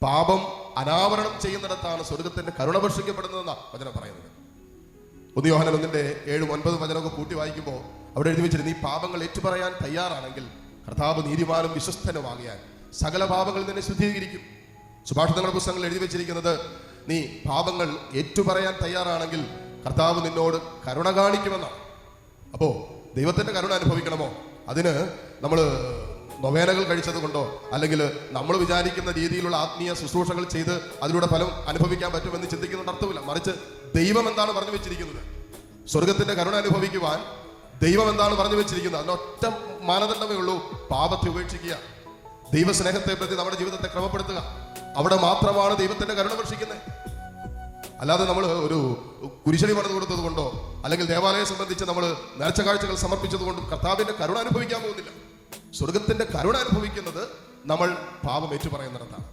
പാപം അനാവരണം ചെയ്യുന്നിടത്താണ് സ്വർഗത്തിന്റെ കരുണ വർഷിക്കപ്പെടുന്നതെന്നാണ് വചനം പറയുന്നത്. 1 യോഹന്നാൻ 1:7-9 വചനമൊക്കെ കൂട്ടി വായിക്കുമ്പോൾ അവിടെ എഴുതി വെച്ചിരുന്നു, നീ പാപങ്ങൾ ഏറ്റുപറയാൻ തയ്യാറാണെങ്കിൽ കർത്താവ് നീതിമാനും വിശ്വസ്തനുമാകിയാൽ സകല പാപങ്ങളിൽ നിന്നെ ശുദ്ധീകരിക്കും. സുഭാഷിതങ്ങളുടെ പുസ്തകങ്ങൾ എഴുതി വെച്ചിരിക്കുന്നത്, നീ പാപങ്ങൾ ഏറ്റുപറയാൻ തയ്യാറാണെങ്കിൽ കർത്താവ് നിന്നോട് കരുണ കാണിക്കുമെന്നാണ്. അപ്പോ ദൈവത്തിന്റെ കരുണ അനുഭവിക്കണമോ? അതിന് നമ്മൾ നൊവേനകൾ കഴിച്ചത് കൊണ്ടോ അല്ലെങ്കിൽ നമ്മൾ വിചാരിക്കുന്ന രീതിയിലുള്ള ആത്മീയ ശുശ്രൂഷകൾ ചെയ്ത് അതിലൂടെ ഫലം അനുഭവിക്കാൻ പറ്റുമെന്ന് ചിന്തിക്കുന്നുണ്ട് അർത്ഥമില്ല. മറിച്ച് ദൈവം എന്താണ് പറഞ്ഞു വെച്ചിരിക്കുന്നത്? സ്വർഗത്തിന്റെ കരുണ അനുഭവിക്കുവാൻ ദൈവം എന്താണ് പറഞ്ഞു വെച്ചിരിക്കുന്നത്? അതിനൊറ്റ മാനദണ്ഡമേ ഉള്ളൂ, പാപത്തെ ഉപേക്ഷിക്കുക, ദൈവസ്നേഹത്തെ പ്രതി നമ്മുടെ ജീവിതത്തെ ക്രമപ്പെടുത്തുക. അവിടെ മാത്രമാണ് ദൈവത്തിന്റെ കരുണ വർഷിക്കുന്നത്. അല്ലാതെ നമ്മൾ ഒരു കുരിശടി പണിത് കൊടുത്തത് കൊണ്ടോ അല്ലെങ്കിൽ ദേവാലയം സംബന്ധിച്ച് നമ്മൾ നേർച്ച കാഴ്ചകൾ സമർപ്പിച്ചത് കൊണ്ടും കർത്താവിന്റെ കരുണ അനുഭവിക്കാൻ പോകുന്നില്ല. സ്വർഗത്തിന്റെ കരുണ അനുഭവിക്കുന്നത് നമ്മൾ പാപം ഏറ്റുപറയുന്നിടത്താണ്.